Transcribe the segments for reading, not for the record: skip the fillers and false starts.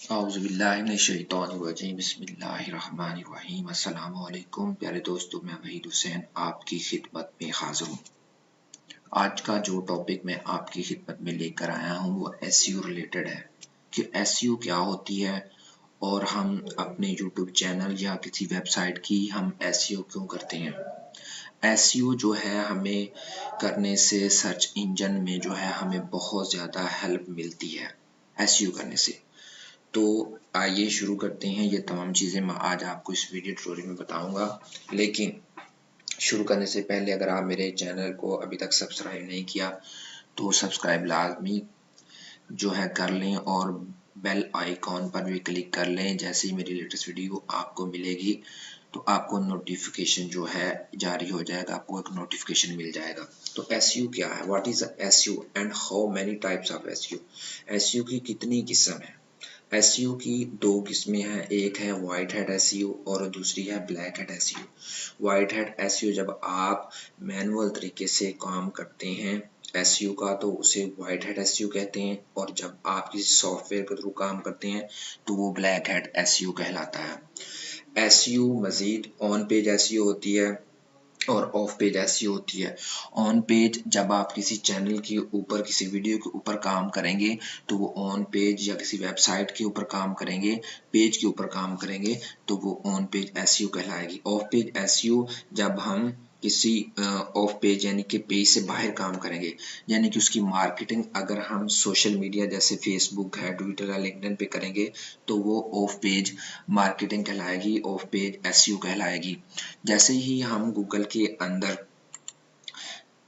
औज़ुबिल्लाहिमिनश्शैतानिर्रजीम बिस्मिल्लाहिर्रहमानिर्रहीम अस्सलामु अलैकुम प्यारे दोस्तों, मैं वहीद हुसैन आपकी खिदमत में हाज़िर हूँ। आज का जो टॉपिक मैं आपकी खिदमत में लेकर आया हूँ वो एसईओ रिलेटेड है कि एसईओ क्या होती है और हम अपने यूट्यूब चैनल या किसी वेबसाइट की हम एसईओ क्यों करते हैं। एसईओ जो है हमें करने से सर्च इंजन में जो है हमें बहुत ज़्यादा हेल्प मिलती है एसईओ करने से। तो आइए शुरू करते हैं। ये तमाम चीज़ें मैं आज आपको इस वीडियो ट्यूटोरियल में बताऊंगा, लेकिन शुरू करने से पहले अगर आप मेरे चैनल को अभी तक सब्सक्राइब नहीं किया तो सब्सक्राइब लाजमी जो है कर लें और बेल आइकॉन पर भी क्लिक कर लें। जैसे ही मेरी लेटेस्ट वीडियो आपको मिलेगी तो आपको नोटिफिकेशन जो है जारी हो जाएगा, आपको एक नोटिफिकेशन मिल जाएगा। तो एसईओ क्या है, what is SEO and how many types of SEO. SEO की कितनी किस्म है। एसईओ की दो किस्में हैं, एक है वाइट हैट एसईओ और दूसरी है black hat SEO. White hat SEO जब आप मैनुअल तरीके से काम करते हैं एसईओ का तो उसे वाइट हैट एसईओ कहते हैं, और जब आप किसी सॉफ्टवेयर के थ्रू काम करते हैं तो वो ब्लैक हैट एसईओ कहलाता है। एसईओ मजीद ऑन पेज एसईओ होती है और ऑफ पेज एसईओ होती है। ऑन पेज जब आप किसी चैनल के ऊपर किसी वीडियो के ऊपर काम करेंगे तो वो ऑन पेज, या किसी वेबसाइट के ऊपर काम करेंगे, पेज के ऊपर काम करेंगे तो वो ऑन पेज एसईओ कहलाएगी। ऑफ पेज एसईओ जब हम किसी ऑफ पेज यानी कि पेज से बाहर काम करेंगे, यानी कि उसकी मार्केटिंग अगर हम सोशल मीडिया जैसे फेसबुक है, ट्विटर है, लिंक्डइन पे करेंगे तो वो ऑफ पेज मार्केटिंग कहलाएगी, ऑफ पेज एसईओ कहलाएगी। जैसे ही हम गूगल के अंदर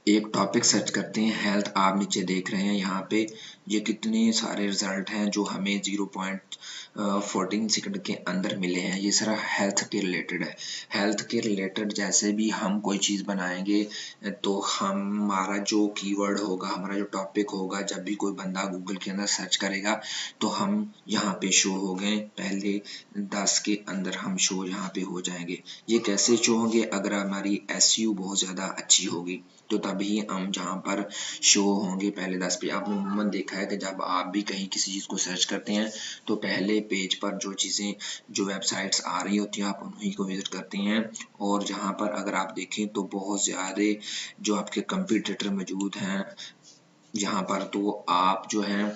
एक टॉपिक सर्च करते हैं हेल्थ, आप नीचे देख रहे हैं यहाँ पे ये कितने सारे रिजल्ट हैं जो हमें 0.14 सेकंड के अंदर मिले हैं। ये सारा हेल्थ के रिलेटेड है। हेल्थ के रिलेटेड जैसे भी हम कोई चीज़ बनाएंगे तो हमारा जो कीवर्ड होगा, हमारा जो टॉपिक होगा, जब भी कोई बंदा गूगल के अंदर सर्च करेगा तो हम यहाँ पे शो हो गए, पहले 10 के अंदर हम शो यहाँ पे हो जाएंगे। ये कैसे शो होंगे, अगर हमारी एसईओ बहुत ज़्यादा अच्छी होगी तो तभी हम जहाँ पर शो होंगे पहले 10 पे। आपने अमूमन देखा है कि जब आप भी कहीं किसी चीज़ को सर्च करते हैं तो पहले पेज पर जो चीज़ें, जो वेबसाइट्स आ रही होती हैं आप उन्हीं को विजिट करते हैं, और जहाँ पर अगर आप देखें तो बहुत ज़्यादा जो आपके कंपटीटर मौजूद हैं यहाँ पर, तो आप जो है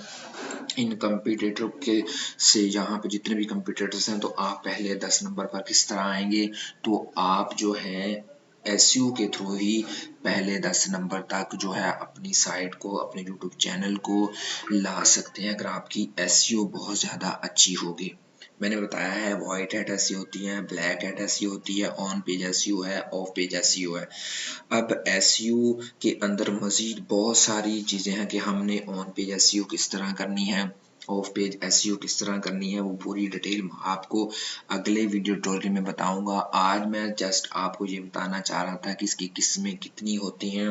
इन कंपटीटर के से यहाँ पे जितने भी कंपटीटर्स हैं तो आप पहले 10 नंबर पर किस तरह आएंगे, तो आप जो है एसईओ के थ्रू ही पहले 10 नंबर तक जो है अपनी साइट को, अपने यूट्यूब चैनल को ला सकते हैं अगर आपकी एसईओ बहुत ज़्यादा अच्छी होगी। मैंने बताया है वाइट हैट एसईओ होती है, ब्लैक हैट एसईओ होती है, ऑन पेज एसईओ है, ऑफ पेज एसईओ है। अब एसईओ के अंदर मजीद बहुत सारी चीज़ें हैं कि हमने ऑन पेज एसईओ किस तरह करनी है, ऑफ पेज एसईओ किस तरह करनी है, वो पूरी डिटेल मैं आपको अगले वीडियो ट्यूटोरियल में बताऊंगा। आज मैं जस्ट आपको ये बताना चाह रहा था कि इसकी किस्में कितनी होती हैं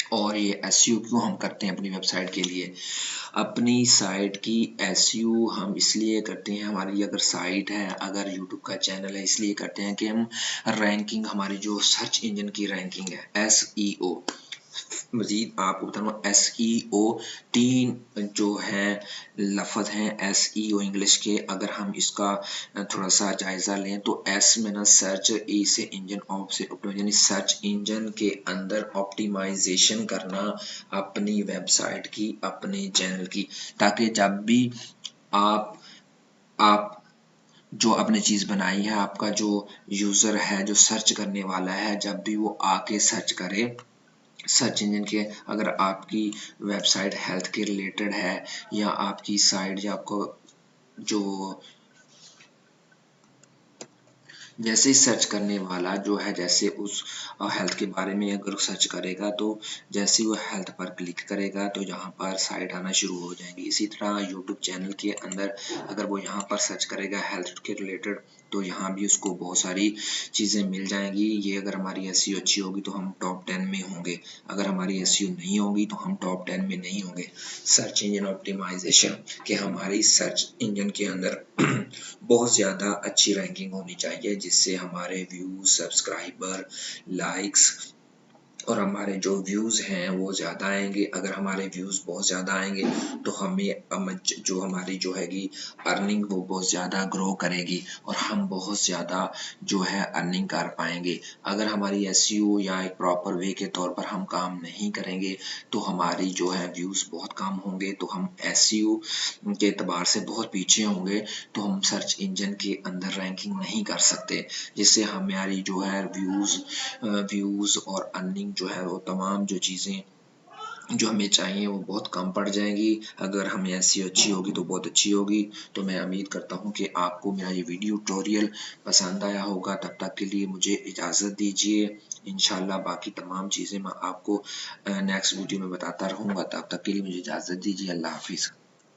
और ये एसईओ क्यों हम करते हैं अपनी वेबसाइट के लिए। अपनी साइट की एसईओ हम इसलिए करते हैं, हमारी अगर साइट है, अगर यूट्यूब का चैनल है, इसलिए करते हैं कि हम रैंकिंग, हमारी जो सर्च इंजन की रैंकिंग है एसईओ, मजीद आपको बताऊँ एसईओ 3 जो है लफ्ज हैं एसईओ इंग्लिश के, अगर हम इसका थोड़ा सा जायजा लें तो एस में ना सर्च, ई से इंजन, ऑफ से यानी सर्च इंजन के अंदर ऑप्टिमाइजेशन करना अपनी वेबसाइट की, अपने चैनल की, ताकि जब भी आप जो आपने चीज़ बनाई है, आपका जो यूज़र है, जो सर्च करने वाला है, जब भी वो आके सर्च करे सर्च इंजन के, अगर आपकी वेबसाइट हेल्थ के रिलेटेड है या आपकी साइट या आपको जो जैसे ही सर्च करने वाला जो है, जैसे उस हेल्थ के बारे में अगर सर्च करेगा तो जैसे ही वो हेल्थ पर क्लिक करेगा तो यहाँ पर साइट आना शुरू हो जाएंगी। इसी तरह यूट्यूब चैनल के अंदर अगर वो यहाँ पर सर्च करेगा हेल्थ के रिलेटेड तो यहाँ भी उसको बहुत सारी चीज़ें मिल जाएंगी। ये अगर हमारी एसईओ अच्छी होगी तो हम टॉप 10 में होंगे, अगर हमारी एसईओ नहीं होगी तो हम टॉप 10 में नहीं होंगे। सर्च इंजन ऑप्टिमाइजेशन कि हमारी सर्च इंजन के अंदर बहुत ज़्यादा अच्छी रैंकिंग होनी चाहिए जिससे हमारे व्यूज, सब्सक्राइबर, लाइक्स और हमारे जो व्यूज़ हैं वो ज़्यादा आएंगे। अगर हमारे व्यूज़ बहुत ज़्यादा आएंगे तो जो हमारी जो हैगी अर्निंग वो बहुत ज़्यादा ग्रो करेगी और हम बहुत ज़्यादा जो है अर्निंग कर पाएंगे। अगर हमारी एसईओ या एक प्रॉपर वे के तौर पर हम काम नहीं करेंगे तो हमारी जो है व्यूज़ बहुत कम होंगे, तो हम एसईओ के एतबार से बहुत पीछे होंगे, तो हम सर्च इंजन के अंदर रैंकिंग नहीं कर सकते, जिससे हमारी जो है व्यूज़ और अर्निंग जो है वो तमाम जो चीज़ें जो हमें चाहिए वो बहुत कम पड़ जाएंगी। अगर हमें ऐसी अच्छी होगी तो बहुत अच्छी होगी। तो मैं उम्मीद करता हूँ कि आपको मेरा ये वीडियो ट्यूटोरियल पसंद आया होगा। तब तक के लिए मुझे इजाज़त दीजिए। इंशाल्लाह बाकी तमाम चीज़ें मैं आपको नेक्स्ट वीडियो में बताता रहूँगा। तब तक के लिए मुझे इजाज़त दीजिए। अल्लाह हाफिज़।